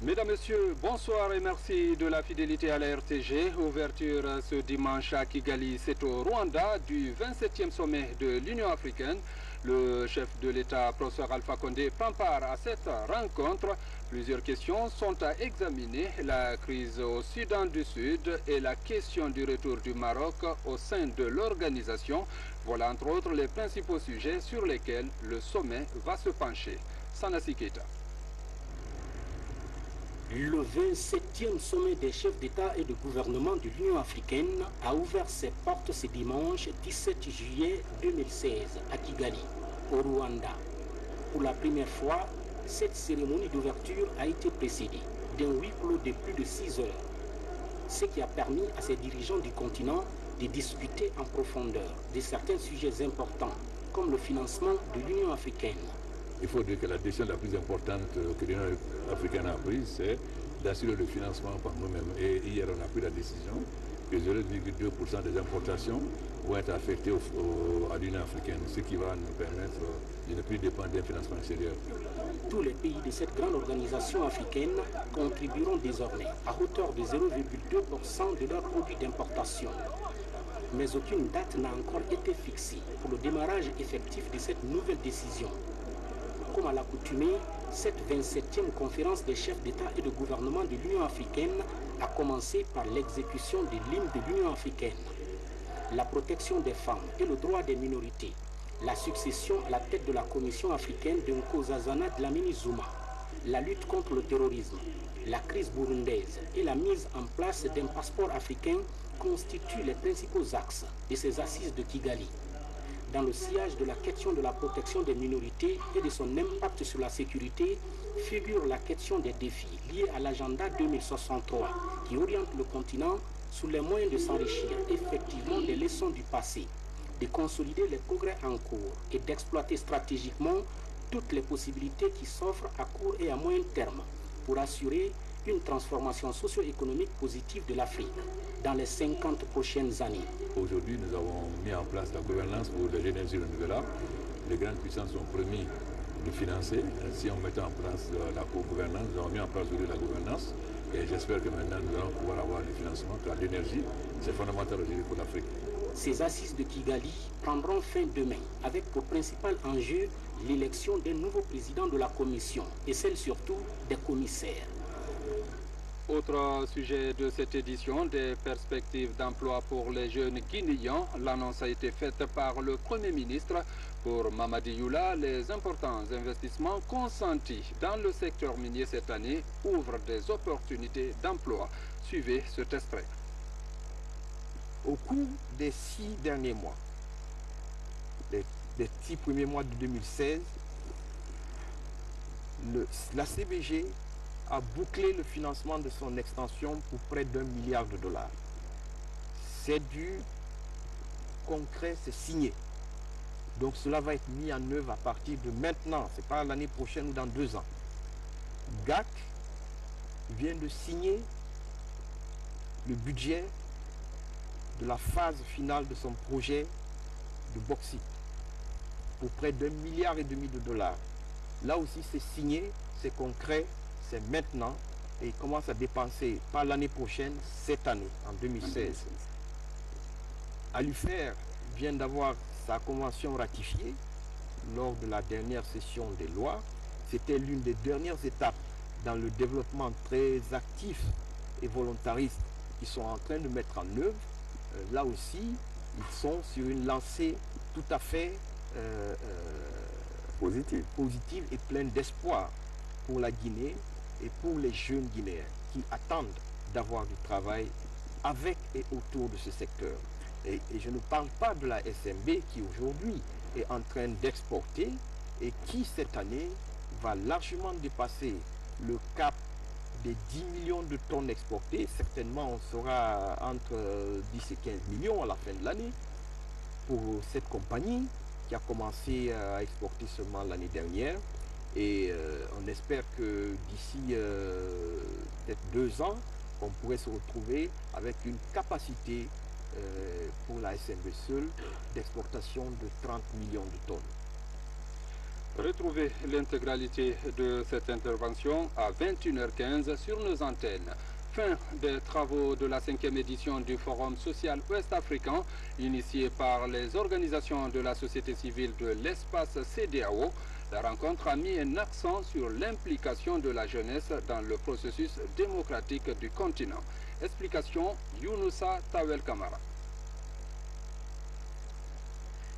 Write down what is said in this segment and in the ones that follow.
Mesdames, Messieurs, bonsoir et merci de la fidélité à la RTG. Ouverture ce dimanche à Kigali, c'est au Rwanda du 27e sommet de l'Union africaine. Le chef de l'État, professeur Alpha Condé, prend part à cette rencontre. Plusieurs questions sont à examiner. La crise au Soudan du Sud et la question du retour du Maroc au sein de l'organisation. Voilà entre autres les principaux sujets sur lesquels le sommet va se pencher. Sanassi Keita. Le 27e sommet des chefs d'État et de gouvernement de l'Union africaine a ouvert ses portes ce dimanche 17 juillet 2016 à Kigali, au Rwanda. Pour la première fois, cette cérémonie d'ouverture a été précédée d'un huis clos de plus de 6 heures, ce qui a permis à ces dirigeants du continent de discuter en profondeur de certains sujets importants, comme le financement de l'Union africaine. Il faut dire que la décision la plus importante que l'Union africaine a prise, c'est d'assurer le financement par nous-mêmes. Et hier, on a pris la décision que 0,2% des importations vont être affectées à l'Union africaine, ce qui va nous permettre de ne plus dépendre d'un financement extérieur. Tous les pays de cette grande organisation africaine contribueront désormais à hauteur de 0,2% de leurs produits d'importation. Mais aucune date n'a encore été fixée pour le démarrage effectif de cette nouvelle décision. Comme à l'accoutumée, cette 27e conférence des chefs d'État et de gouvernement de l'Union africaine a commencé par l'exécution de l'hymne de l'Union africaine, la protection des femmes et le droit des minorités, la succession à la tête de la Commission africaine de Nkosazana Dlamini Zuma, la lutte contre le terrorisme, la crise burundaise et la mise en place d'un passeport africain constituent les principaux axes de ces assises de Kigali. Dans le sillage de la question de la protection des minorités et de son impact sur la sécurité, figure la question des défis liés à l'agenda 2063 qui oriente le continent sous les moyens de s'enrichir effectivement des leçons du passé, de consolider les progrès en cours et d'exploiter stratégiquement toutes les possibilités qui s'offrent à court et à moyen terme pour assurer une transformation socio-économique positive de l'Afrique dans les 50 prochaines années. Aujourd'hui, nous avons mis en place la gouvernance pour les énergies renouvelables. Les grandes puissances sont promis de financer. Si on mettait en place la co-gouvernance, nous avons mis en place aujourd'hui la gouvernance. Et j'espère que maintenant, nous allons pouvoir avoir le financement, car l'énergie, c'est fondamental aujourd'hui pour l'Afrique. Ces assises de Kigali prendront fin demain, avec pour principal enjeu l'élection d'un nouveau président de la Commission et celle surtout des commissaires. Autre sujet de cette édition, des perspectives d'emploi pour les jeunes Guinéens. L'annonce a été faite par le Premier ministre. Pour Mamadi Youla, les importants investissements consentis dans le secteur minier cette année ouvrent des opportunités d'emploi. Suivez cet extrait. Au cours des 6 derniers mois, les 6 premiers mois de 2016, la CBG a bouclé le financement de son extension pour près d'1 milliard de dollars. C'est du concret, c'est signé. Donc cela va être mis en œuvre à partir de maintenant, c'est pas l'année prochaine ou dans 2 ans. GAC vient de signer le budget de la phase finale de son projet de bauxite pour près d'1,5 milliard de dollars. Là aussi c'est signé, c'est concret, c'est maintenant et il commence à dépenser pas l'année prochaine, cette année, en 2016. Alufer vient d'avoir sa convention ratifiée lors de la dernière session des lois. C'était l'une des dernières étapes dans le développement très actif et volontariste qu'ils sont en train de mettre en œuvre. Là aussi, ils sont sur une lancée tout à fait positive et pleine d'espoir pour la Guinée et pour les jeunes Guinéens qui attendent d'avoir du travail avec et autour de ce secteur. Et je ne parle pas de la SMB qui aujourd'hui est en train d'exporter et qui cette année va largement dépasser le cap des 10 millions de tonnes exportées. Certainement on sera entre 10 et 15 millions à la fin de l'année pour cette compagnie qui a commencé à exporter seulement l'année dernière. Et on espère que d'ici peut-être 2 ans, on pourrait se retrouver avec une capacité pour la SMB seule d'exportation de 30 millions de tonnes. Retrouvez l'intégralité de cette intervention à 21h15 sur nos antennes. Fin des travaux de la 5e édition du Forum social ouest-africain, initié par les organisations de la société civile de l'espace CEDEAO. La rencontre a mis un accent sur l'implication de la jeunesse dans le processus démocratique du continent. Explication Younoussa Tawel Kamara.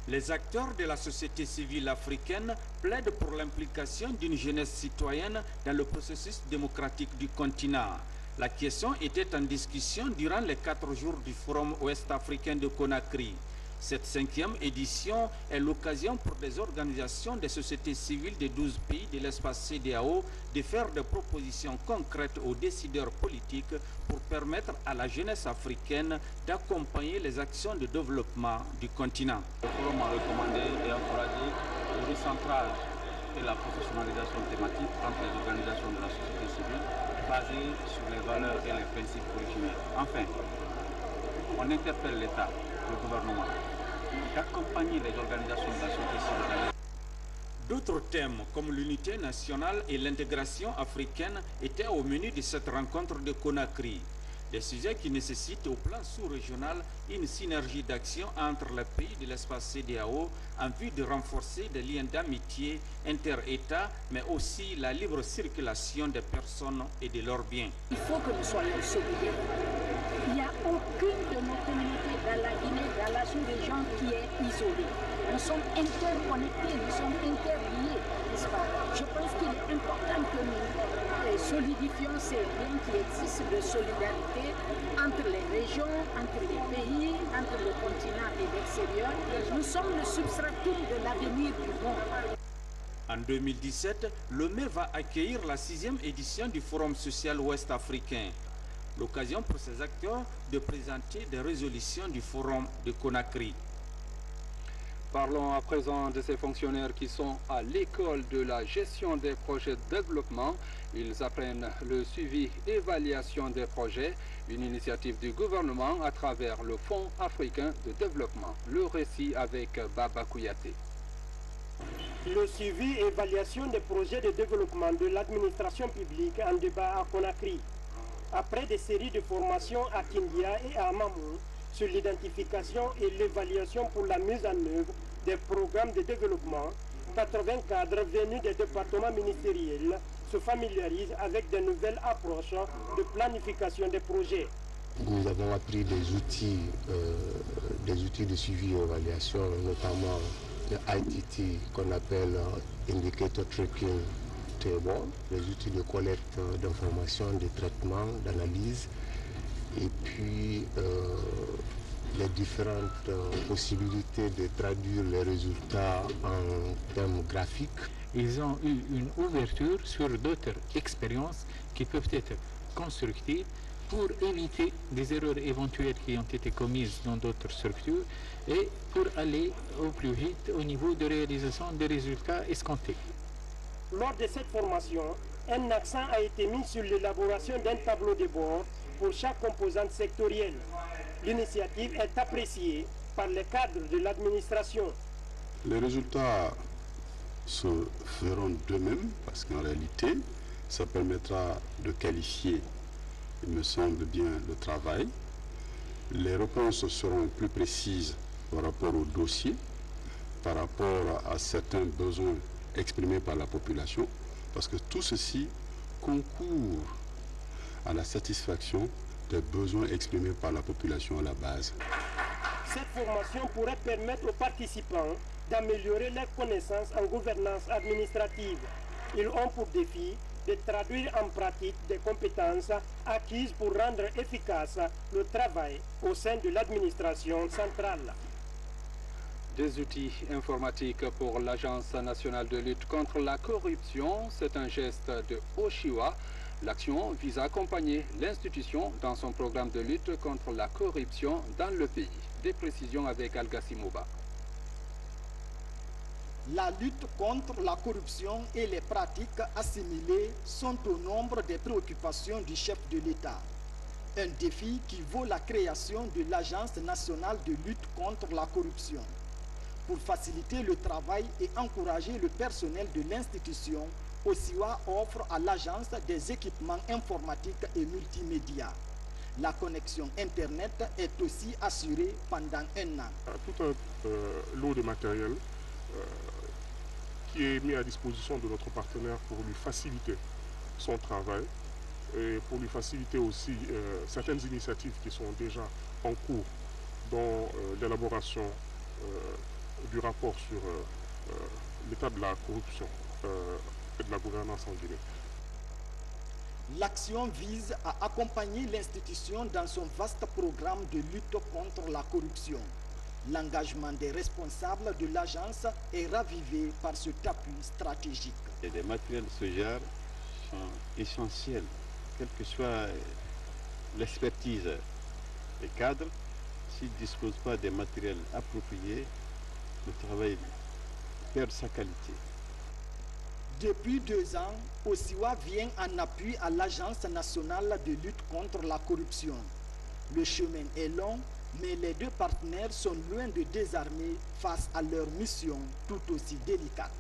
Les acteurs de la société civile africaine plaident pour l'implication d'une jeunesse citoyenne dans le processus démocratique du continent. La question était en discussion durant les 4 jours du Forum ouest-africain de Conakry. Cette 5e édition est l'occasion pour des organisations de sociétés civiles de 12 pays de l'espace CEDEAO de faire des propositions concrètes aux décideurs politiques pour permettre à la jeunesse africaine d'accompagner les actions de développement du continent. Le Forum a recommandé et encouragé le recentrage et la professionnalisation thématique entre les organisations de la société civile basées sur les valeurs et les principes originels. Enfin, on interpelle l'État, le gouvernement, d'accompagner les organisations de la société civile. D'autres thèmes comme l'unité nationale et l'intégration africaine étaient au menu de cette rencontre de Conakry. Des sujets qui nécessitent au plan sous-régional une synergie d'action entre les pays de l'espace CEDEAO en vue de renforcer des liens d'amitié inter-États, mais aussi la libre circulation des personnes et de leurs biens. Il faut que nous soyons solidaires. Il n'y a aucune de nos communautés dans la Guinée, dans la sous-région qui est isolée. Nous sommes interconnectés, nous sommes interliés, n'est-ce pas? Je pense qu'il est important que nous solidifions ces liens qui existent de solidarité entre les régions, entre les pays, entre le continent et l'extérieur. Nous sommes le substratum de l'avenir du monde. En 2017, Lomé va accueillir la 6e édition du Forum social ouest-africain. L'occasion pour ces acteurs de présenter des résolutions du Forum de Conakry. Parlons à présent de ces fonctionnaires qui sont à l'école de la gestion des projets de développement. Ils apprennent le suivi et évaluation des projets, une initiative du gouvernement à travers le Fonds africain de développement. Le récit avec Baba Kouyaté. Le suivi et évaluation des projets de développement de l'administration publique en débat à Conakry. Après des séries de formations à Kindia et à Mamou, sur l'identification et l'évaluation pour la mise en œuvre des programmes de développement, 80 cadres venus des départements ministériels se familiarisent avec de nouvelles approches de planification des projets. Nous avons appris des outils de suivi et évaluation, notamment le ITT qu'on appelle Indicator Tracking Table, les outils de collecte d'informations, de traitement, d'analyse, et puis les différentes possibilités de traduire les résultats en termes graphiques. Ils ont eu une ouverture sur d'autres expériences qui peuvent être constructives pour éviter des erreurs éventuelles qui ont été commises dans d'autres structures et pour aller au plus vite au niveau de réalisation des résultats escomptés. Lors de cette formation, un accent a été mis sur l'élaboration d'un tableau de bord pour chaque composante sectorielle. L'initiative est appréciée par les cadres de l'administration. Les résultats se feront d'eux-mêmes parce qu'en réalité, ça permettra de qualifier, il me semble bien, le travail. Les réponses seront plus précises par rapport au dossier, par rapport à certains besoins exprimés par la population, parce que tout ceci concourt à la satisfaction des besoins exprimés par la population à la base. Cette formation pourrait permettre aux participants d'améliorer leurs connaissances en gouvernance administrative. Ils ont pour défi de traduire en pratique des compétences acquises pour rendre efficace le travail au sein de l'administration centrale. Des outils informatiques pour l'Agence nationale de lutte contre la corruption, c'est un geste de haut choix. L'action vise à accompagner l'institution dans son programme de lutte contre la corruption dans le pays. Des précisions avec Algassi Mouba. La lutte contre la corruption et les pratiques assimilées sont au nombre des préoccupations du chef de l'État. Un défi qui vaut la création de l'Agence nationale de lutte contre la corruption. Pour faciliter le travail et encourager le personnel de l'institution, OSIWA offre à l'agence des équipements informatiques et multimédia. La connexion Internet est aussi assurée pendant un an. Tout un lot de matériel qui est mis à disposition de notre partenaire pour lui faciliter son travail et pour lui faciliter aussi certaines initiatives qui sont déjà en cours, dont l'élaboration du rapport sur l'état de la corruption et de la gouvernance en Guinée. L'action vise à accompagner l'institution dans son vaste programme de lutte contre la corruption. L'engagement des responsables de l'agence est ravivé par cet appui stratégique. Les matériels de ce genre sont essentiels, quelle que soit l'expertise des cadres. S'ils ne disposent pas des matériels appropriés, le travail perd sa qualité. Depuis 2 ans, OSIWA vient en appui à l'Agence nationale de lutte contre la corruption. Le chemin est long, mais les 2 partenaires sont loin de désarmer face à leur mission tout aussi délicate.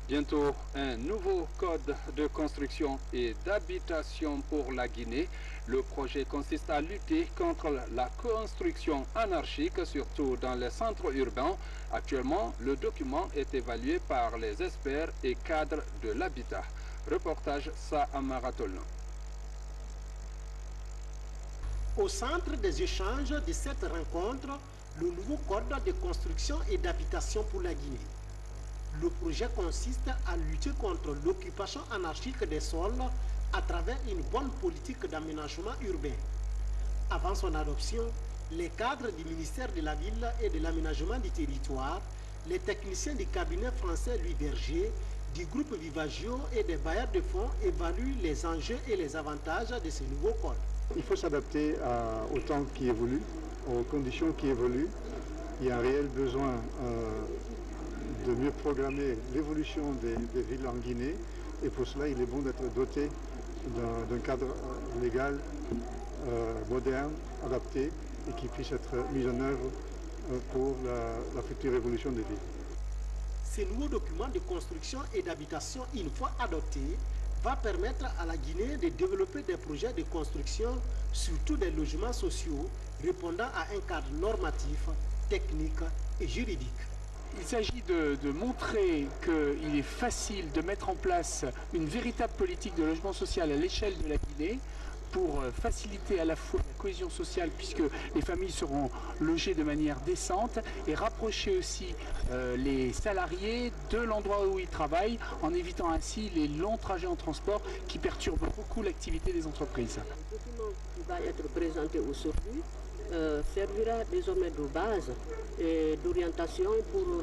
Bientôt, un nouveau code de construction et d'habitation pour la Guinée. Le projet consiste à lutter contre la construction anarchique, surtout dans les centres urbains. Actuellement, le document est évalué par les experts et cadres de l'habitat. Reportage Sa Amaratolno. Au centre des échanges de cette rencontre, le nouveau code de construction et d'habitation pour la Guinée. Le projet consiste à lutter contre l'occupation anarchique des sols à travers une bonne politique d'aménagement urbain. Avant son adoption, les cadres du ministère de la Ville et de l'Aménagement du Territoire, les techniciens du cabinet français Louis Berger, du groupe Vivagio et des bailleurs de fonds évaluent les enjeux et les avantages de ce nouveau code. Il faut s'adapter au temps qui évolue, aux conditions qui évoluent. Il y a un réel besoin de mieux programmer l'évolution des villes en Guinée. Et pour cela, il est bon d'être doté d'un cadre légal moderne, adapté, et qui puisse être mis en œuvre pour la future évolution des villes. Ce nouveau document de construction et d'habitation, une fois adopté, va permettre à la Guinée de développer des projets de construction, surtout des logements sociaux, répondant à un cadre normatif, technique et juridique. Il s'agit de montrer qu'il est facile de mettre en place une véritable politique de logement social à l'échelle de la Guinée pour faciliter à la fois la cohésion sociale puisque les familles seront logées de manière décente et rapprocher aussi les salariés de l'endroit où ils travaillent en évitant ainsi les longs trajets en transport qui perturbent beaucoup l'activité des entreprises. Le document qui va être présenté aujourd'hui servira désormais de base et d'orientation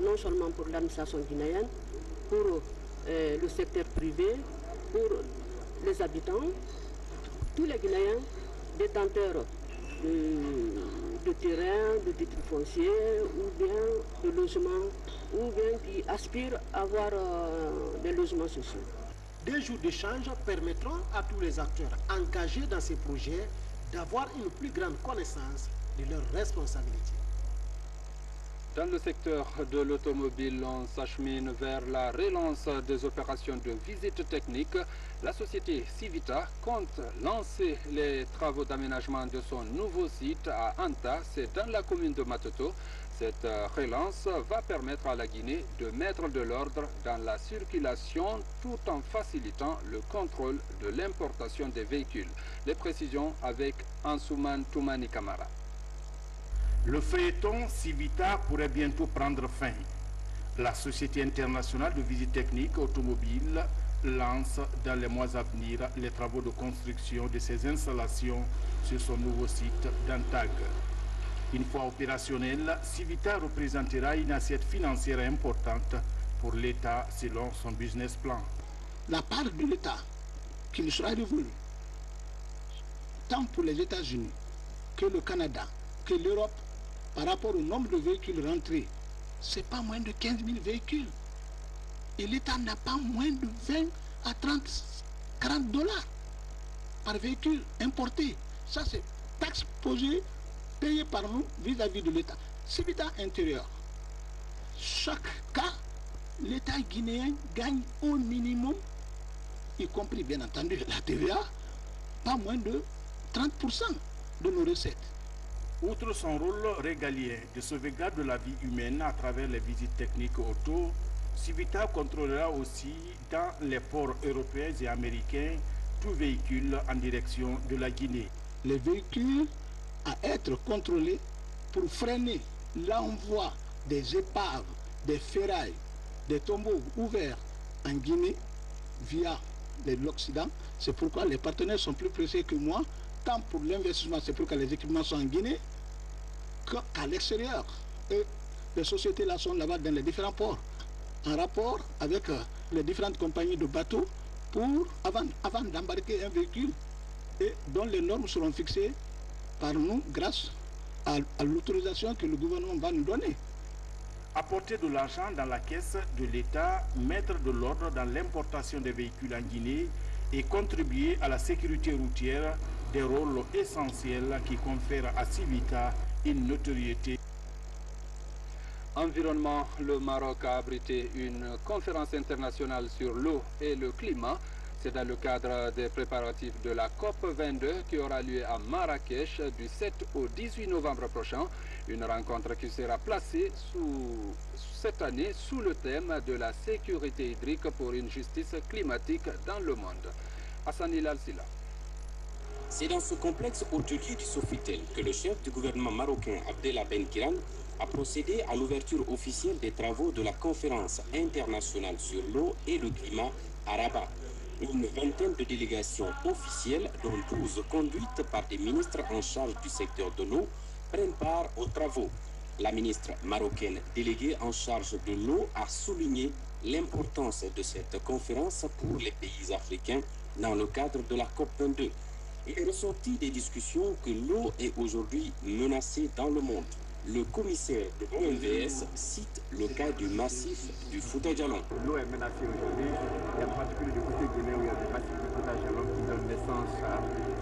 non seulement pour l'administration guinéenne, pour le secteur privé, pour les habitants, tous les Guinéens détenteurs de terrain, de titres fonciers ou bien de logements ou bien qui aspirent à avoir des logements sociaux. 2 jours d'échange permettront à tous les acteurs engagés dans ces projets d'avoir une plus grande connaissance de leurs responsabilités. Dans le secteur de l'automobile, on s'achemine vers la relance des opérations de visite technique. La société Civita compte lancer les travaux d'aménagement de son nouveau site à Anta, c'est dans la commune de Matoto. Cette relance va permettre à la Guinée de mettre de l'ordre dans la circulation tout en facilitant le contrôle de l'importation des véhicules. Les précisions avec Ansouman Toumani Kamara. Le feuilleton Civita pourrait bientôt prendre fin. La Société internationale de visite technique automobile lance dans les mois à venir les travaux de construction de ses installations sur son nouveau site d'Antag. Une fois opérationnel, Civita représentera une assiette financière importante pour l'État selon son business plan. La part de l'État qui nous sera revenue, tant pour les États-Unis que le Canada, que l'Europe, par rapport au nombre de véhicules rentrés, ce n'est pas moins de 15 000 véhicules. Et l'État n'a pas moins de 20 à 40 dollars par véhicule importé. Ça, c'est taxe posée, payée par nous vis-à-vis de l'État. Civita intérieur, chaque cas, l'État guinéen gagne au minimum, y compris bien entendu la TVA, pas moins de 30% de nos recettes. Outre son rôle régalien de sauvegarde de la vie humaine à travers les visites techniques auto, Civita contrôlera aussi dans les ports européens et américains tout véhicule en direction de la Guinée. Les véhicules à être contrôlés pour freiner l'envoi des épaves, des ferrailles, des tombeaux ouverts en Guinée via l'Occident. C'est pourquoi les partenaires sont plus pressés que moi, tant pour l'investissement, c'est pourquoi les équipements sont en Guinée, qu'à l'extérieur. Et les sociétés là sont là-bas dans les différents ports, en rapport avec les différentes compagnies de bateaux, avant d'embarquer un véhicule, et dont les normes seront fixées par nous grâce à l'autorisation que le gouvernement va nous donner. Apporter de l'argent dans la caisse de l'État, mettre de l'ordre dans l'importation des véhicules en Guinée et contribuer à la sécurité routière, des rôles essentiels qui confèrent à Civita une notoriété. Environnement, le Maroc a abrité une conférence internationale sur l'eau et le climat. C'est dans le cadre des préparatifs de la COP22 qui aura lieu à Marrakech du 7 au 18 novembre prochain. Une rencontre qui sera placée cette année sous le thème de la sécurité hydrique pour une justice climatique dans le monde. Hassan Hilal Silla. C'est dans ce complexe hôtelier du Sofitel que le chef du gouvernement marocain Abdellah Ben Kiran a procédé à l'ouverture officielle des travaux de la conférence internationale sur l'eau et le climat à Rabat. Une vingtaine de délégations officielles, dont 12 conduites par des ministres en charge du secteur de l'eau, prennent part aux travaux. La ministre marocaine déléguée en charge de l'eau a souligné l'importance de cette conférence pour les pays africains dans le cadre de la COP22. Il est ressorti des discussions que l'eau est aujourd'hui menacée dans le monde. Le commissaire de l'OMVS cite le cas du massif du Fouta Djallon. L'eau est menacée aujourd'hui, et en particulier du côté guinéen où il y a des massifs du Fouta Djallon qui donnent naissance à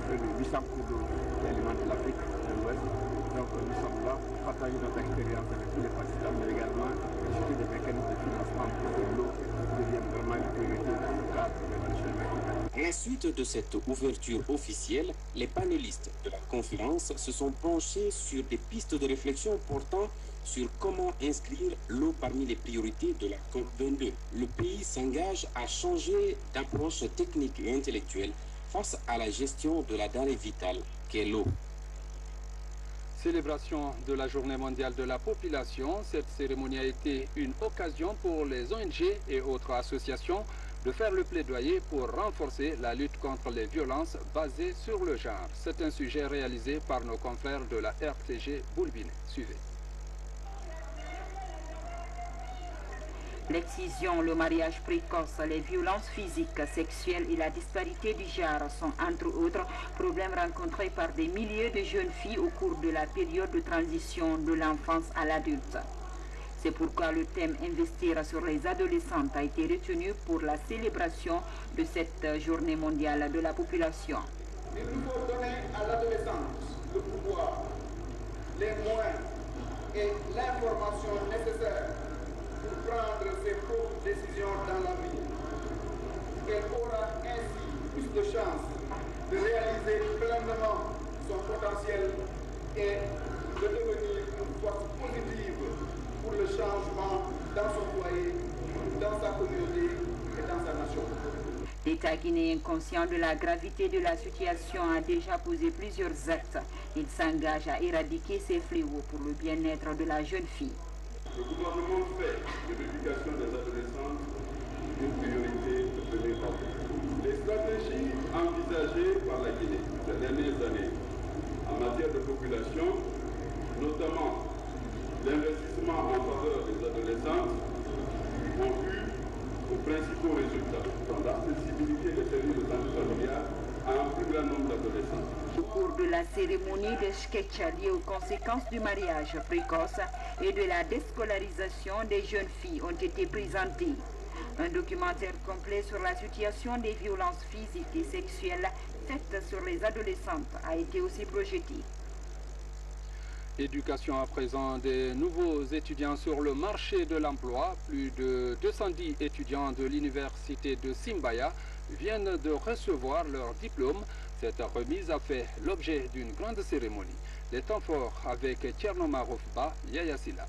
près de 800 cours d'eau qui alimentent l'Afrique de l'Ouest. Donc nous sommes là pour partager notre expérience avec tous les participants, mais également chercher des mécanismes de financement pour que l'eau devienne vraiment une priorité dans le cadre de la climatique. À la suite de cette ouverture officielle, les panélistes de la conférence se sont penchés sur des pistes de réflexion portant sur comment inscrire l'eau parmi les priorités de la COP22. Le pays s'engage à changer d'approche technique et intellectuelle face à la gestion de la denrée vitale qu'est l'eau. Célébration de la Journée mondiale de la population, cette cérémonie a été une occasion pour les ONG et autres associations de faire le plaidoyer pour renforcer la lutte contre les violences basées sur le genre. C'est un sujet réalisé par nos confrères de la RTG Boulbine. Suivez. L'excision, le mariage précoce, les violences physiques, sexuelles et la disparité du genre sont entre autres problèmes rencontrés par des milliers de jeunes filles au cours de la période de transition de l'enfance à l'adulte. C'est pourquoi le thème « Investir sur les adolescentes » a été retenu pour la célébration de cette journée mondiale de la population. Il nous faut donner à l'adolescence le pouvoir, les moyens et l'information nécessaire pour prendre ses propres décisions dans la vie. Elle aura ainsi plus de chances de réaliser pleinement son potentiel et de devenir une force positive pour le changement dans son foyer, dans sa communauté et dans sa nation. L'État guinéen, conscient de la gravité de la situation, a déjà posé plusieurs actes. Il s'engage à éradiquer ces fléaux pour le bien-être de la jeune fille. Le gouvernement fait de l'éducation des adolescentes une priorité de premier ordre. Les stratégies envisagées par la Guinée ces dernières années en matière de population, notamment l'investissement en faveur des adolescentes, ont eu aux principaux résultats dans l'accessibilité des services de santé familiale à un plus grand nombre d'adolescents. Au cours de la cérémonie de sketch liée aux conséquences du mariage précoce et de la déscolarisation des jeunes filles ont été présentés. Un documentaire complet sur la situation des violences physiques et sexuelles faites sur les adolescentes a été aussi projeté. Éducation à présent, des nouveaux étudiants sur le marché de l'emploi. Plus de 210 étudiants de l'université de Simbaya viennent de recevoir leur diplôme. Cette remise a fait l'objet d'une grande cérémonie. Les temps forts avec Tcherno Rofba, Yaya Silla.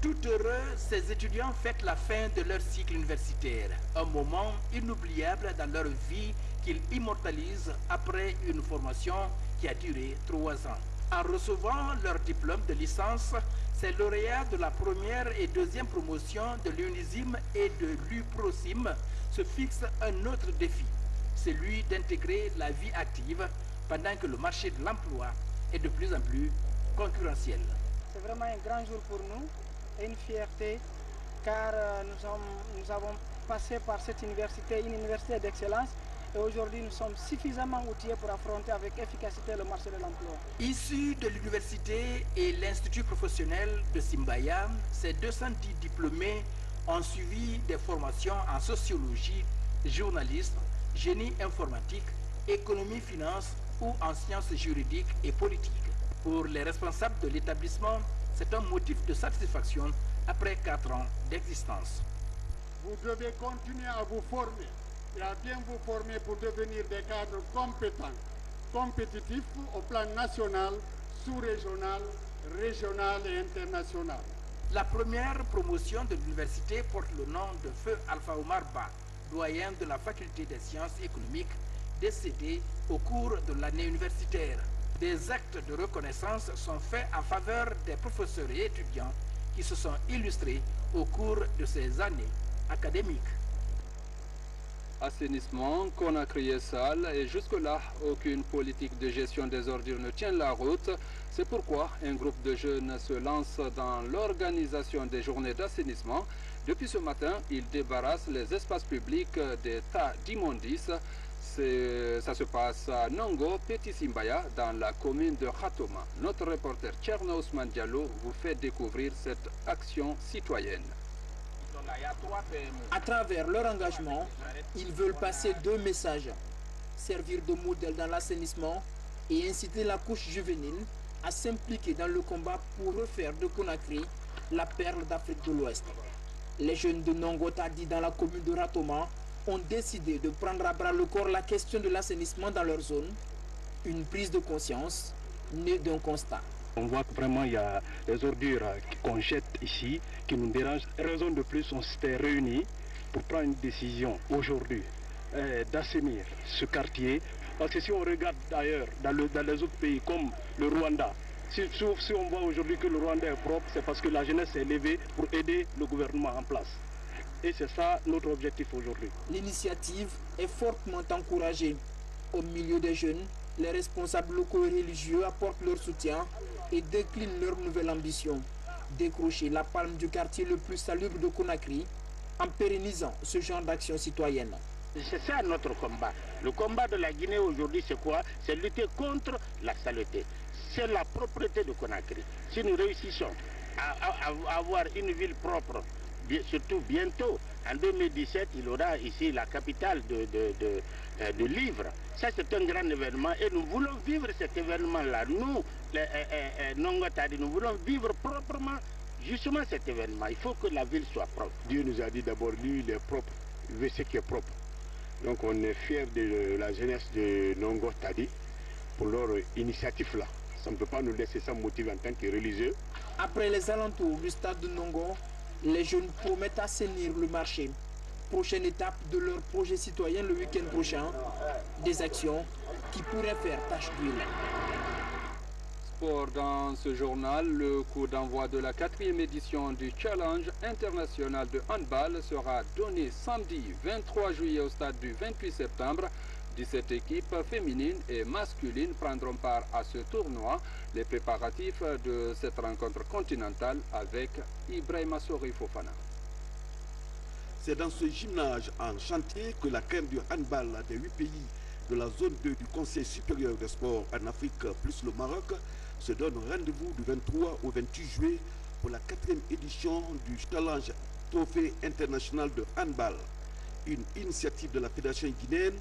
Tout heureux, ces étudiants fêtent la fin de leur cycle universitaire. Un moment inoubliable dans leur vie qu'ils immortalisent après une formation qui a duré 3 ans. En recevant leur diplôme de licence, ces lauréats de la première et deuxième promotion de l'UNISIM et de l'UPROSIM se fixent un autre défi, celui d'intégrer la vie active pendant que le marché de l'emploi est de plus en plus concurrentiel. C'est vraiment un grand jour pour nous et une fierté car nous avons passé par cette université, une université d'excellence. Et aujourd'hui, nous sommes suffisamment outillés pour affronter avec efficacité le marché de l'emploi. Issus de l'université et l'Institut professionnel de Simbaya, ces 210 diplômés ont suivi des formations en sociologie, journalisme, génie informatique, économie, finance ou en sciences juridiques et politiques. Pour les responsables de l'établissement, c'est un motif de satisfaction après 4 ans d'existence. Vous devez continuer à vous former et à bien vous former pour devenir des cadres compétents, compétitifs au plan national, sous-régional, régional et international. La première promotion de l'université porte le nom de Feu Alpha Omar Ba, doyen de la faculté des sciences économiques, décédé au cours de l'année universitaire. Des actes de reconnaissance sont faits en faveur des professeurs et étudiants qui se sont illustrés au cours de ces années académiques. Assainissement, Conakry est sale et jusque-là, aucune politique de gestion des ordures ne tient la route. C'est pourquoi un groupe de jeunes se lance dans l'organisation des journées d'assainissement. Depuis ce matin, ils débarrassent les espaces publics des tas d'immondices. Ça se passe à Nongo, Petit Simbaya, dans la commune de Khatoma. Notre reporter Tcherno Ousmane Diallo vous fait découvrir cette action citoyenne. À travers leur engagement, ils veulent passer 2 messages. Servir de modèle dans l'assainissement et inciter la couche juvénile à s'impliquer dans le combat pour refaire de Conakry la perle d'Afrique de l'Ouest. Les jeunes de Nongo Tadi dans la commune de Khatoma ont décidé de prendre à bras le corps la question de l'assainissement dans leur zone. Une prise de conscience née d'un constat. On voit que vraiment il y a des ordures qu'on jette ici qui nous dérangent. Raison de plus, on s'était réunis pour prendre une décision aujourd'hui d'assainir ce quartier. Parce que si on regarde d'ailleurs dans les autres pays comme le Rwanda, si on voit aujourd'hui que le Rwanda est propre, c'est parce que la jeunesse s'est levée pour aider le gouvernement en place. Et c'est ça notre objectif aujourd'hui. L'initiative est fortement encouragée. Au milieu des jeunes, les responsables locaux et religieux apportent leur soutien et déclinent leur nouvelle ambition. Décrocher la palme du quartier le plus salubre de Conakry en pérennisant ce genre d'action citoyenne. C'est ça notre combat. Le combat de la Guinée aujourd'hui, c'est quoi? C'est lutter contre la saleté. C'est la propreté de Conakry. Si nous réussissons à avoir une ville propre, surtout bientôt, en 2017, il y aura ici la capitale de livres. Ça, c'est un grand événement et nous voulons vivre cet événement-là. Nous, Nongo Tadi, nous voulons vivre proprement justement cet événement. Il faut que la ville soit propre. Dieu nous a dit d'abord, lui, il est propre, il veut ce qui est propre. Donc on est fiers de la jeunesse de Nongo Tadi pour leur initiative-là. Ça ne peut pas nous laisser sans motif en tant que religieux. Après les alentours du stade de Nongo, les jeunes promettent assainir le marché. Prochaine étape de leur projet citoyen le week-end prochain, des actions qui pourraient faire tache d'huile. Sport dans ce journal, le coup d'envoi de la 4e édition du Challenge international de handball sera donné samedi 23 juillet au stade du 28 septembre. 17 équipes féminines et masculines prendront part à ce tournoi. Les préparatifs de cette rencontre continentale avec Ibrahima Sori Fofana. C'est dans ce gymnase en chantier que la crème du handball des 8 pays de la zone 2 du Conseil supérieur des sports en Afrique plus le Maroc se donne rendez-vous du 23 au 28 juillet pour la 4e édition du Challenge Trophée international de handball. Une initiative de la Fédération guinéenne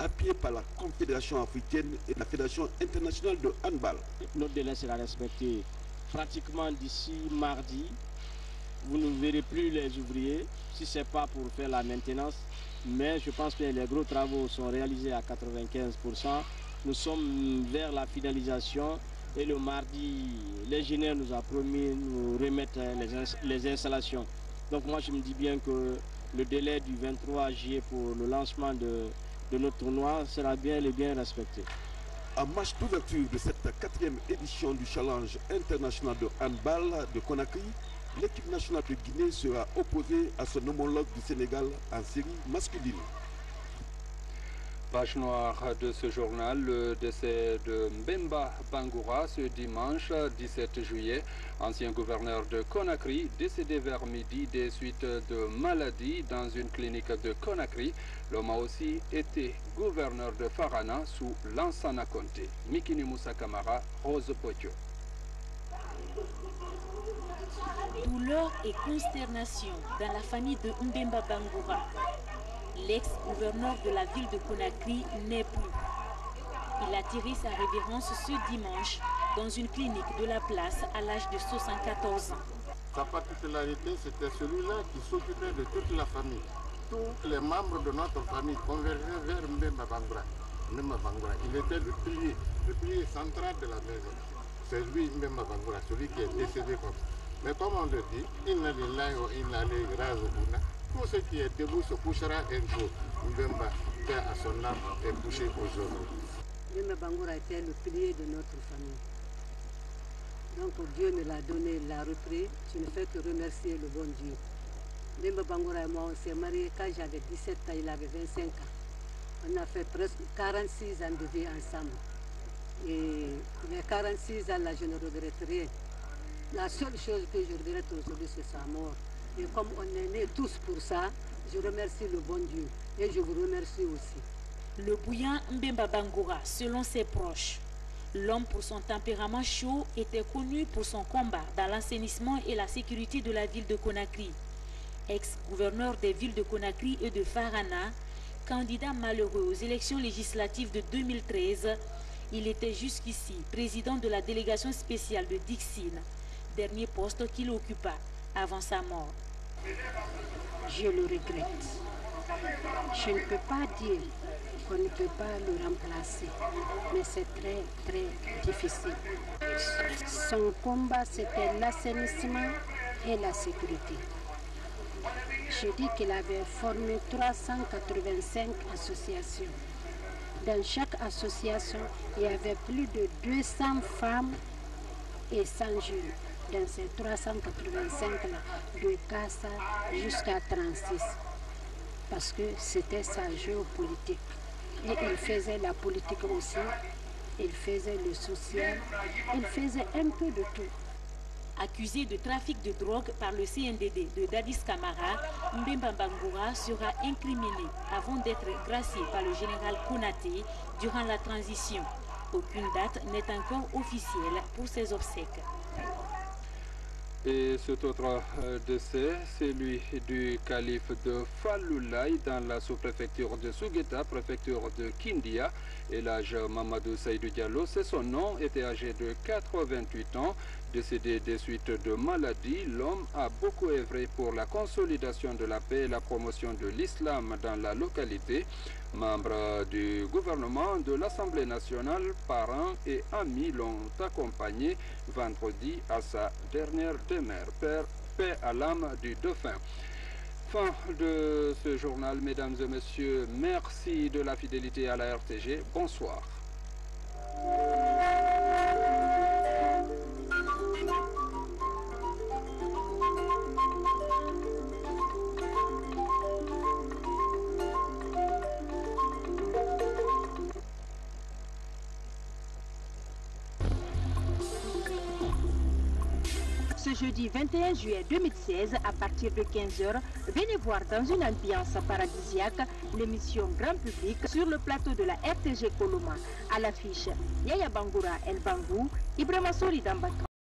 appuyé par la Confédération africaine et la Fédération internationale de handball. Notre délai sera respecté pratiquement d'ici mardi. Vous ne verrez plus les ouvriers, si ce n'est pas pour faire la maintenance. Mais je pense que les gros travaux sont réalisés à 95%. Nous sommes vers la finalisation et le mardi, l'ingénieur nous a promis de nous remettre les installations. Donc moi je me dis bien que le délai du 23 juillet pour le lancement de notre tournoi sera bien et bien respecté. En match d'ouverture de cette 4e édition du Challenge international de handball de Conakry, l'équipe nationale de Guinée sera opposée à son homologue du Sénégal en série masculine. Page noire de ce journal, le décès de Mbemba Bangoura ce dimanche 17 juillet, ancien gouverneur de Conakry, décédé vers midi des suites de maladie dans une clinique de Conakry. L'homme a aussi été gouverneur de Farana sous Lansana Conté. Mikini Moussa Kamara, Rose Podio. Douleur et consternation dans la famille de Mbemba Bangoura. L'ex-gouverneur de la ville de Conakry n'est plus. Il a tiré sa révérence ce dimanche dans une clinique de la place à l'âge de 74 ans. Sa particularité, c'était celui-là qui s'occupait de toute la famille. Tous les membres de notre famille convergeaient vers Mbemba Bangoura. Mbemba Bangoura, il était le pilier central de la maison. C'est lui, Mbemba Bangoura, celui qui est décédé comme ça. Mais comme on le dit, tout ce qui est debout se couchera un jour. Mbemba, paix à son âme, est couché aujourd'hui. Mbemba Bangoura était le pilier de notre famille. Donc Dieu me l'a donné, il l'a repris. Je ne fais que remercier le bon Dieu. Mbemba Bangoura et moi, on s'est mariés quand j'avais 17 ans, il avait 25 ans. On a fait presque 46 ans de vie ensemble. Et les 46 ans là, je ne regrette rien. La seule chose que je regrette aujourd'hui, c'est sa mort. Et comme on est nés tous pour ça, je remercie le bon Dieu. Et je vous remercie aussi. Le bouillant Mbemba Bangoura, selon ses proches, l'homme pour son tempérament chaud était connu pour son combat dans l'assainissement et la sécurité de la ville de Conakry. Ex-gouverneur des villes de Conakry et de Farana, candidat malheureux aux élections législatives de 2013, il était jusqu'ici président de la délégation spéciale de Dixine, dernier poste qu'il occupa avant sa mort. Je le regrette. Je ne peux pas dire qu'on ne peut pas le remplacer, mais c'est très, très difficile. Son combat, c'était l'assainissement et la sécurité. Je dis qu'il avait formé 385 associations. Dans chaque association, il y avait plus de 200 femmes et 100 jeunes. Dans ces 385-là, de Kassa jusqu'à 36. Parce que c'était sa géopolitique. Et il faisait la politique aussi, il faisait le social, il faisait un peu de tout. Accusé de trafic de drogue par le CNDD de Dadis Camara, Mbemba Bangoura sera incriminé avant d'être gracié par le général Konaté durant la transition. Aucune date n'est encore officielle pour ses obsèques. Et cet autre décès, celui du calife de Faloulaye dans la sous-préfecture de Sougueta, préfecture de Kindia. Et l'âge Mamadou Saïdou Diallo, c'est son nom, était âgé de 88 ans. Décédé des suites de maladie, l'homme a beaucoup œuvré pour la consolidation de la paix et la promotion de l'islam dans la localité. Membre du gouvernement de l'Assemblée nationale, parents et amis l'ont accompagné vendredi à sa dernière demeure. Paix à l'âme du dauphin. Fin de ce journal, mesdames et messieurs. Merci de la fidélité à la RTG. Bonsoir. Ce jeudi 21 juillet 2016, à partir de 15h, venez voir dans une ambiance paradisiaque l'émission Grand Public sur le plateau de la RTG Koloma. À l'affiche, Yaya Bangoura El Bangou, Ibrahima Soli Dambaka.